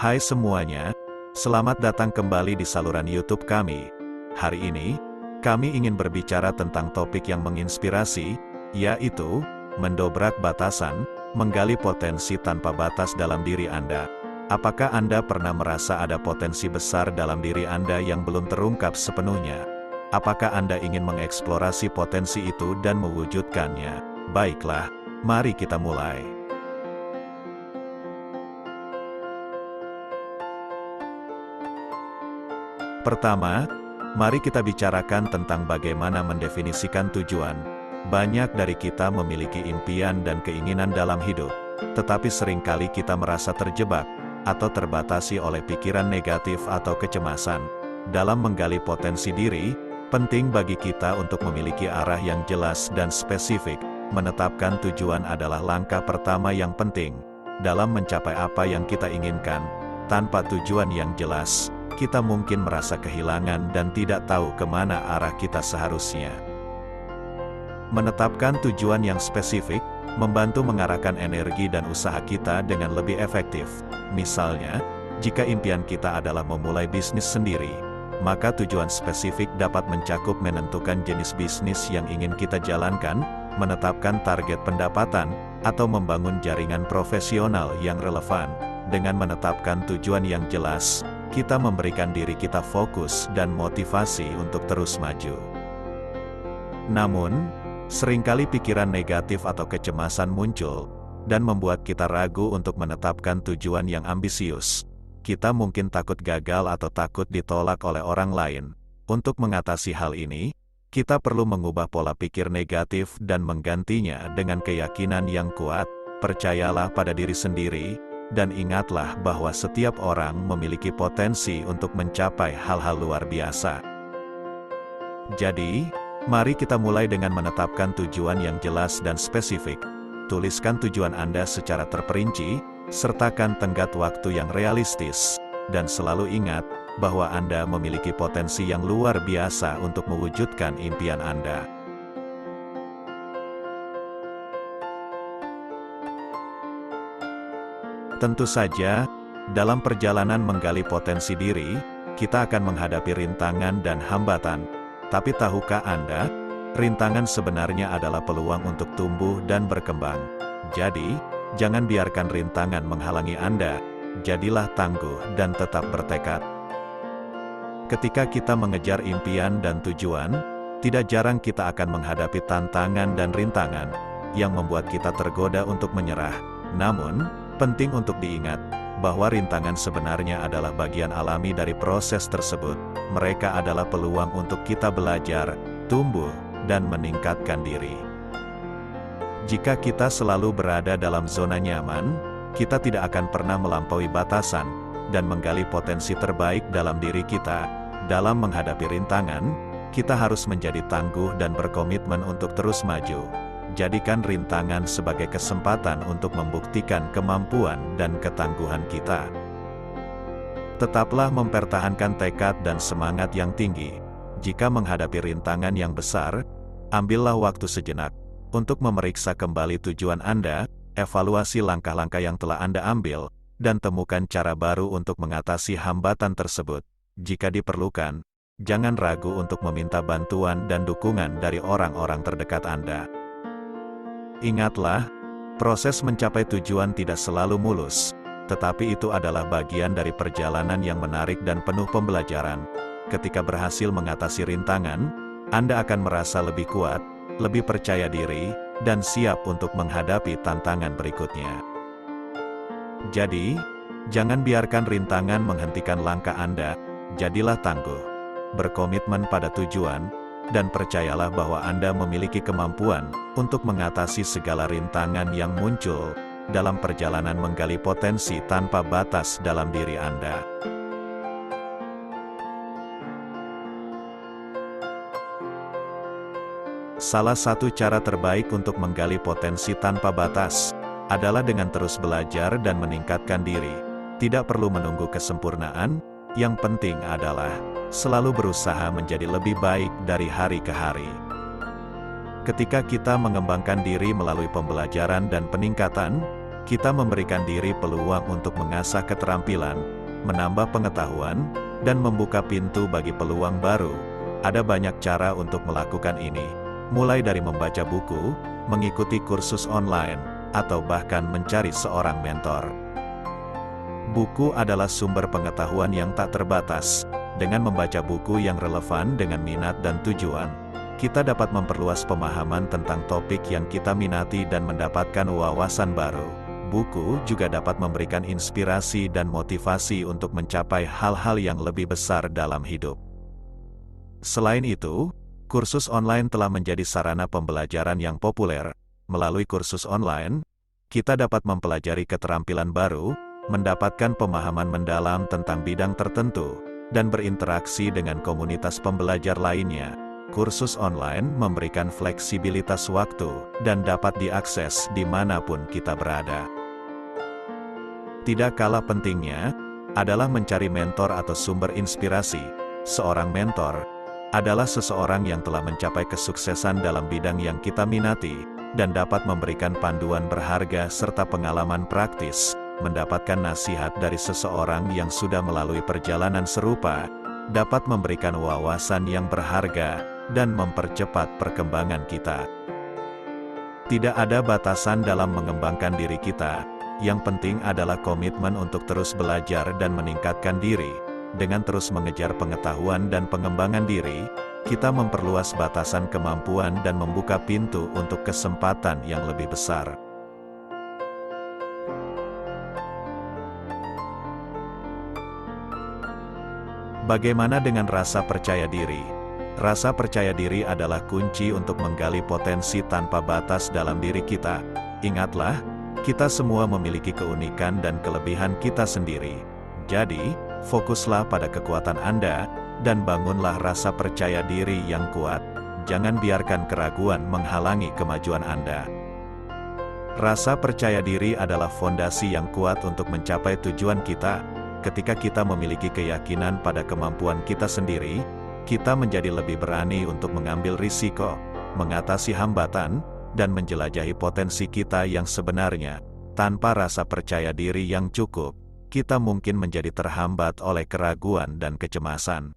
Hai semuanya, selamat datang kembali di saluran YouTube kami. Hari ini, kami ingin berbicara tentang topik yang menginspirasi, yaitu mendobrak batasan, menggali potensi tanpa batas dalam diri Anda. Apakah Anda pernah merasa ada potensi besar dalam diri Anda yang belum terungkap sepenuhnya? Apakah Anda ingin mengeksplorasi potensi itu dan mewujudkannya? Baiklah, mari kita mulai. Pertama, mari kita bicarakan tentang bagaimana mendefinisikan tujuan. Banyak dari kita memiliki impian dan keinginan dalam hidup, tetapi seringkali kita merasa terjebak atau terbatasi oleh pikiran negatif atau kecemasan. Dalam menggali potensi diri, penting bagi kita untuk memiliki arah yang jelas dan spesifik. Menetapkan tujuan adalah langkah pertama yang penting dalam mencapai apa yang kita inginkan. Tanpa tujuan yang jelas, kita mungkin merasa kehilangan dan tidak tahu kemana arah kita seharusnya. Menetapkan tujuan yang spesifik, membantu mengarahkan energi dan usaha kita dengan lebih efektif. Misalnya, jika impian kita adalah memulai bisnis sendiri, maka tujuan spesifik dapat mencakup menentukan jenis bisnis yang ingin kita jalankan, menetapkan target pendapatan, atau membangun jaringan profesional yang relevan. Dengan menetapkan tujuan yang jelas, kita memberikan diri kita fokus dan motivasi untuk terus maju. Namun, seringkali pikiran negatif atau kecemasan muncul, dan membuat kita ragu untuk menetapkan tujuan yang ambisius. Kita mungkin takut gagal atau takut ditolak oleh orang lain. Untuk mengatasi hal ini, kita perlu mengubah pola pikir negatif dan menggantinya dengan keyakinan yang kuat. Percayalah pada diri sendiri, dan ingatlah bahwa setiap orang memiliki potensi untuk mencapai hal-hal luar biasa. Jadi, mari kita mulai dengan menetapkan tujuan yang jelas dan spesifik. Tuliskan tujuan Anda secara terperinci, sertakan tenggat waktu yang realistis, dan selalu ingat bahwa Anda memiliki potensi yang luar biasa untuk mewujudkan impian Anda. Tentu saja, dalam perjalanan menggali potensi diri, kita akan menghadapi rintangan dan hambatan. Tapi tahukah Anda, rintangan sebenarnya adalah peluang untuk tumbuh dan berkembang. Jadi, jangan biarkan rintangan menghalangi Anda. Jadilah tangguh dan tetap bertekad. Ketika kita mengejar impian dan tujuan, tidak jarang kita akan menghadapi tantangan dan rintangan yang membuat kita tergoda untuk menyerah. Namun, penting untuk diingat bahwa rintangan sebenarnya adalah bagian alami dari proses tersebut. Mereka adalah peluang untuk kita belajar, tumbuh, dan meningkatkan diri. Jika kita selalu berada dalam zona nyaman, kita tidak akan pernah melampaui batasan dan menggali potensi terbaik dalam diri kita. Dalam menghadapi rintangan, kita harus menjadi tangguh dan berkomitmen untuk terus maju. Jadikan rintangan sebagai kesempatan untuk membuktikan kemampuan dan ketangguhan kita. Tetaplah mempertahankan tekad dan semangat yang tinggi. Jika menghadapi rintangan yang besar, ambillah waktu sejenak untuk memeriksa kembali tujuan Anda, evaluasi langkah-langkah yang telah Anda ambil, dan temukan cara baru untuk mengatasi hambatan tersebut. Jika diperlukan, jangan ragu untuk meminta bantuan dan dukungan dari orang-orang terdekat Anda. Ingatlah, proses mencapai tujuan tidak selalu mulus, tetapi itu adalah bagian dari perjalanan yang menarik dan penuh pembelajaran. Ketika berhasil mengatasi rintangan, Anda akan merasa lebih kuat, lebih percaya diri, dan siap untuk menghadapi tantangan berikutnya. Jadi, jangan biarkan rintangan menghentikan langkah Anda. Jadilah tangguh, berkomitmen pada tujuan, dan percayalah bahwa Anda memiliki kemampuan untuk mengatasi segala rintangan yang muncul dalam perjalanan menggali potensi tanpa batas dalam diri Anda. Salah satu cara terbaik untuk menggali potensi tanpa batas adalah dengan terus belajar dan meningkatkan diri. Tidak perlu menunggu kesempurnaan, yang penting adalah selalu berusaha menjadi lebih baik dari hari ke hari. Ketika kita mengembangkan diri melalui pembelajaran dan peningkatan, kita memberikan diri peluang untuk mengasah keterampilan, menambah pengetahuan, dan membuka pintu bagi peluang baru. Ada banyak cara untuk melakukan ini, mulai dari membaca buku, mengikuti kursus online, atau bahkan mencari seorang mentor. Buku adalah sumber pengetahuan yang tak terbatas. Dengan membaca buku yang relevan dengan minat dan tujuan, kita dapat memperluas pemahaman tentang topik yang kita minati dan mendapatkan wawasan baru. Buku juga dapat memberikan inspirasi dan motivasi untuk mencapai hal-hal yang lebih besar dalam hidup. Selain itu, kursus online telah menjadi sarana pembelajaran yang populer. Melalui kursus online, kita dapat mempelajari keterampilan baru, mendapatkan pemahaman mendalam tentang bidang tertentu, dan berinteraksi dengan komunitas pembelajar lainnya. Kursus online memberikan fleksibilitas waktu dan dapat diakses dimanapun kita berada. Tidak kalah pentingnya, adalah mencari mentor atau sumber inspirasi. Seorang mentor adalah seseorang yang telah mencapai kesuksesan dalam bidang yang kita minati, dan dapat memberikan panduan berharga serta pengalaman praktis. Mendapatkan nasihat dari seseorang yang sudah melalui perjalanan serupa, dapat memberikan wawasan yang berharga, dan mempercepat perkembangan kita. Tidak ada batasan dalam mengembangkan diri kita, yang penting adalah komitmen untuk terus belajar dan meningkatkan diri. Dengan terus mengejar pengetahuan dan pengembangan diri, kita memperluas batasan kemampuan dan membuka pintu untuk kesempatan yang lebih besar. Bagaimana dengan rasa percaya diri? Rasa percaya diri adalah kunci untuk menggali potensi tanpa batas dalam diri kita. Ingatlah, kita semua memiliki keunikan dan kelebihan kita sendiri. Jadi, fokuslah pada kekuatan Anda, dan bangunlah rasa percaya diri yang kuat. Jangan biarkan keraguan menghalangi kemajuan Anda. Rasa percaya diri adalah fondasi yang kuat untuk mencapai tujuan kita. Ketika kita memiliki keyakinan pada kemampuan kita sendiri, kita menjadi lebih berani untuk mengambil risiko, mengatasi hambatan, dan menjelajahi potensi kita yang sebenarnya. Tanpa rasa percaya diri yang cukup, kita mungkin menjadi terhambat oleh keraguan dan kecemasan.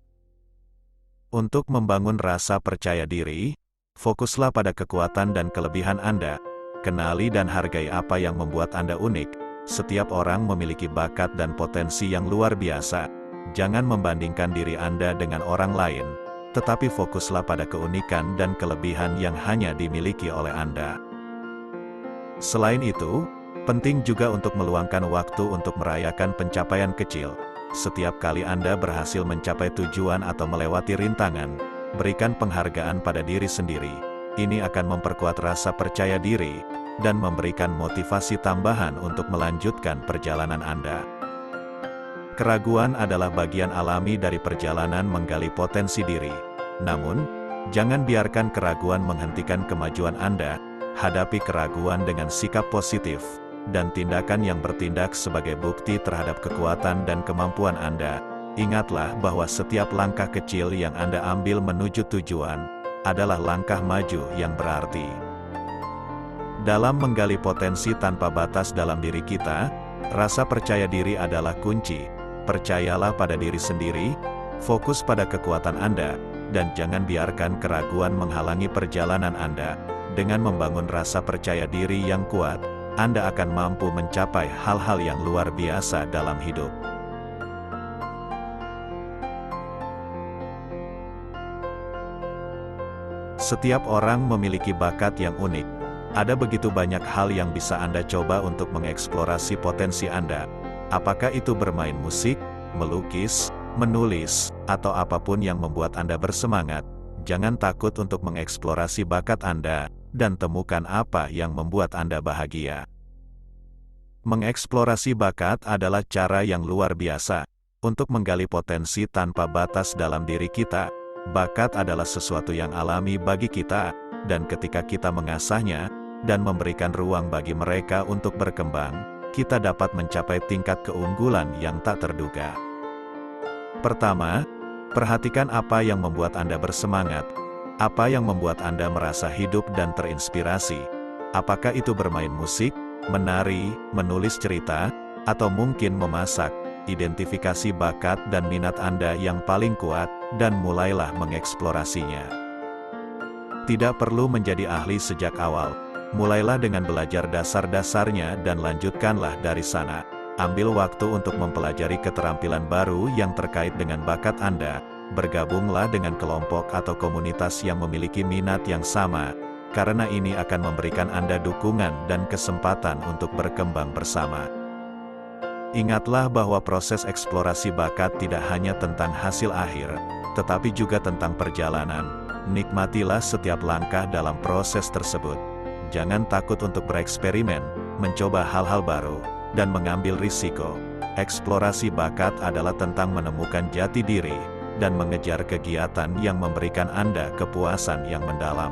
Untuk membangun rasa percaya diri, fokuslah pada kekuatan dan kelebihan Anda. Kenali dan hargai apa yang membuat Anda unik. Setiap orang memiliki bakat dan potensi yang luar biasa. Jangan membandingkan diri Anda dengan orang lain, tetapi fokuslah pada keunikan dan kelebihan yang hanya dimiliki oleh Anda. Selain itu, penting juga untuk meluangkan waktu untuk merayakan pencapaian kecil. Setiap kali Anda berhasil mencapai tujuan atau melewati rintangan, berikan penghargaan pada diri sendiri. Ini akan memperkuat rasa percaya diri, dan memberikan motivasi tambahan untuk melanjutkan perjalanan Anda. Keraguan adalah bagian alami dari perjalanan menggali potensi diri. Namun, jangan biarkan keraguan menghentikan kemajuan Anda. Hadapi keraguan dengan sikap positif, dan tindakan yang bertindak sebagai bukti terhadap kekuatan dan kemampuan Anda. Ingatlah bahwa setiap langkah kecil yang Anda ambil menuju tujuan, adalah langkah maju yang berarti. Dalam menggali potensi tanpa batas dalam diri kita, rasa percaya diri adalah kunci. Percayalah pada diri sendiri, fokus pada kekuatan Anda, dan jangan biarkan keraguan menghalangi perjalanan Anda. Dengan membangun rasa percaya diri yang kuat, Anda akan mampu mencapai hal-hal yang luar biasa dalam hidup. Setiap orang memiliki bakat yang unik. Ada begitu banyak hal yang bisa Anda coba untuk mengeksplorasi potensi Anda. Apakah itu bermain musik, melukis, menulis, atau apapun yang membuat Anda bersemangat, jangan takut untuk mengeksplorasi bakat Anda, dan temukan apa yang membuat Anda bahagia. Mengeksplorasi bakat adalah cara yang luar biasa untuk menggali potensi tanpa batas dalam diri kita. Bakat adalah sesuatu yang alami bagi kita, dan ketika kita mengasahnya, dan memberikan ruang bagi mereka untuk berkembang, kita dapat mencapai tingkat keunggulan yang tak terduga. Pertama, perhatikan apa yang membuat Anda bersemangat. Apa yang membuat Anda merasa hidup dan terinspirasi? Apakah itu bermain musik, menari, menulis cerita, atau mungkin memasak. Identifikasi bakat dan minat Anda yang paling kuat, dan mulailah mengeksplorasinya. Tidak perlu menjadi ahli sejak awal. Mulailah dengan belajar dasar-dasarnya dan lanjutkanlah dari sana. Ambil waktu untuk mempelajari keterampilan baru yang terkait dengan bakat Anda. Bergabunglah dengan kelompok atau komunitas yang memiliki minat yang sama, karena ini akan memberikan Anda dukungan dan kesempatan untuk berkembang bersama. Ingatlah bahwa proses eksplorasi bakat tidak hanya tentang hasil akhir, tetapi juga tentang perjalanan. Nikmatilah setiap langkah dalam proses tersebut. Jangan takut untuk bereksperimen, mencoba hal-hal baru, dan mengambil risiko. Eksplorasi bakat adalah tentang menemukan jati diri, dan mengejar kegiatan yang memberikan Anda kepuasan yang mendalam.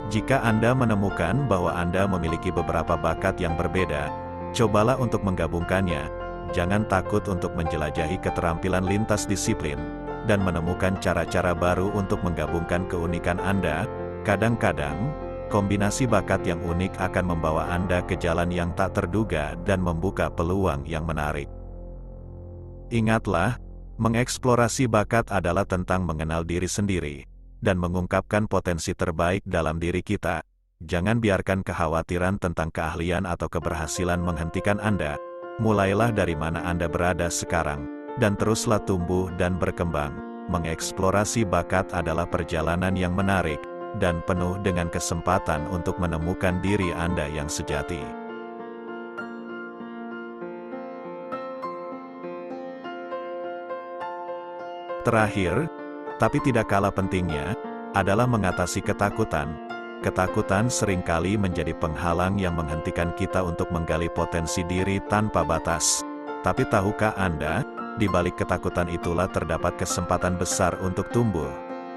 Jika Anda menemukan bahwa Anda memiliki beberapa bakat yang berbeda, cobalah untuk menggabungkannya. Jangan takut untuk menjelajahi keterampilan lintas disiplin, dan menemukan cara-cara baru untuk menggabungkan keunikan Anda. Kadang-kadang, kombinasi bakat yang unik akan membawa Anda ke jalan yang tak terduga dan membuka peluang yang menarik. Ingatlah, mengeksplorasi bakat adalah tentang mengenal diri sendiri, dan mengungkapkan potensi terbaik dalam diri kita. Jangan biarkan kekhawatiran tentang keahlian atau keberhasilan menghentikan Anda. Mulailah dari mana Anda berada sekarang, dan teruslah tumbuh dan berkembang. Mengeksplorasi bakat adalah perjalanan yang menarik, dan penuh dengan kesempatan untuk menemukan diri Anda yang sejati. Terakhir, tapi tidak kalah pentingnya, adalah mengatasi ketakutan. Ketakutan seringkali menjadi penghalang yang menghentikan kita untuk menggali potensi diri tanpa batas. Tapi tahukah Anda, di balik ketakutan itulah terdapat kesempatan besar untuk tumbuh.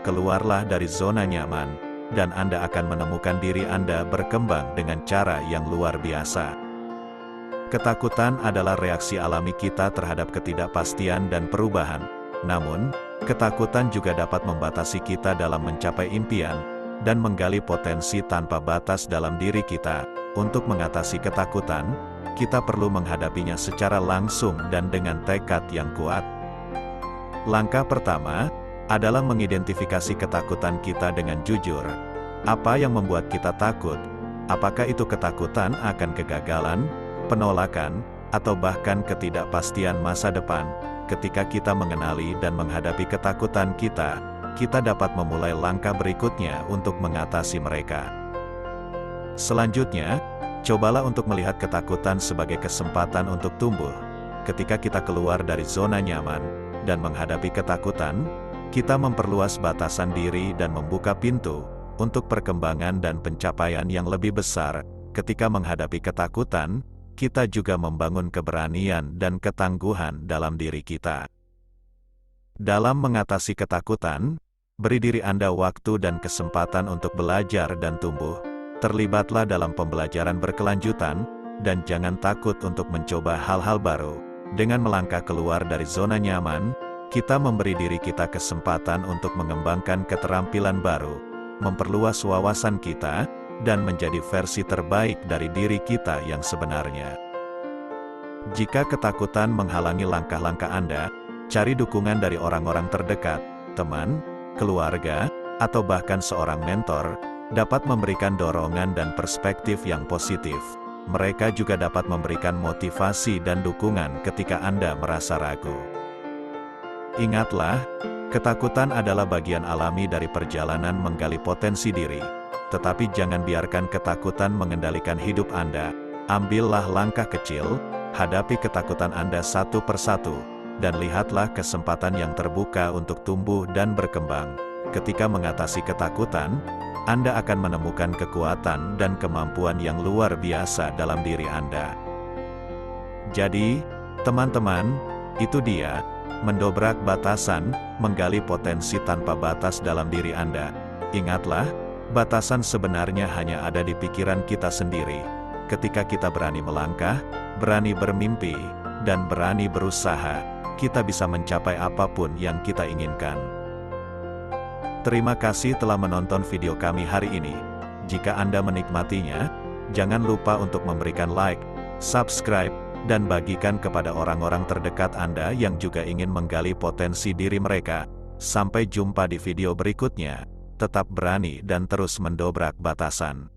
Keluarlah dari zona nyaman, dan Anda akan menemukan diri Anda berkembang dengan cara yang luar biasa. Ketakutan adalah reaksi alami kita terhadap ketidakpastian dan perubahan. Namun, ketakutan juga dapat membatasi kita dalam mencapai impian, dan menggali potensi tanpa batas dalam diri kita. Untuk mengatasi ketakutan, kita perlu menghadapinya secara langsung dan dengan tekad yang kuat. Langkah pertama adalah mengidentifikasi ketakutan kita dengan jujur. Apa yang membuat kita takut? Apakah itu ketakutan akan kegagalan, penolakan, atau bahkan ketidakpastian masa depan? Ketika kita mengenali dan menghadapi ketakutan kita dapat memulai langkah berikutnya untuk mengatasi mereka. Selanjutnya, cobalah untuk melihat ketakutan sebagai kesempatan untuk tumbuh. Ketika kita keluar dari zona nyaman dan menghadapi ketakutan, kita memperluas batasan diri dan membuka pintu untuk perkembangan dan pencapaian yang lebih besar. Ketika menghadapi ketakutan, kita juga membangun keberanian dan ketangguhan dalam diri kita. Dalam mengatasi ketakutan, beri diri Anda waktu dan kesempatan untuk belajar dan tumbuh. Terlibatlah dalam pembelajaran berkelanjutan, dan jangan takut untuk mencoba hal-hal baru. Dengan melangkah keluar dari zona nyaman, kita memberi diri kita kesempatan untuk mengembangkan keterampilan baru, memperluas wawasan kita, dan menjadi versi terbaik dari diri kita yang sebenarnya. Jika ketakutan menghalangi langkah-langkah Anda, cari dukungan dari orang-orang terdekat, teman, keluarga, atau bahkan seorang mentor, dapat memberikan dorongan dan perspektif yang positif. Mereka juga dapat memberikan motivasi dan dukungan ketika Anda merasa ragu. Ingatlah, ketakutan adalah bagian alami dari perjalanan menggali potensi diri. Tetapi jangan biarkan ketakutan mengendalikan hidup Anda. Ambillah langkah kecil, hadapi ketakutan Anda satu persatu, dan lihatlah kesempatan yang terbuka untuk tumbuh dan berkembang. Ketika mengatasi ketakutan, Anda akan menemukan kekuatan dan kemampuan yang luar biasa dalam diri Anda. Jadi, teman-teman, itu dia, mendobrak batasan, menggali potensi tanpa batas dalam diri Anda. Ingatlah, batasan sebenarnya hanya ada di pikiran kita sendiri. Ketika kita berani melangkah, berani bermimpi, dan berani berusaha, kita bisa mencapai apapun yang kita inginkan. Terima kasih telah menonton video kami hari ini. Jika Anda menikmatinya, Jangan lupa untuk memberikan like, subscribe, dan bagikan kepada orang-orang terdekat Anda yang juga ingin menggali potensi diri mereka. Sampai jumpa di video berikutnya. Tetap berani dan terus mendobrak batasan.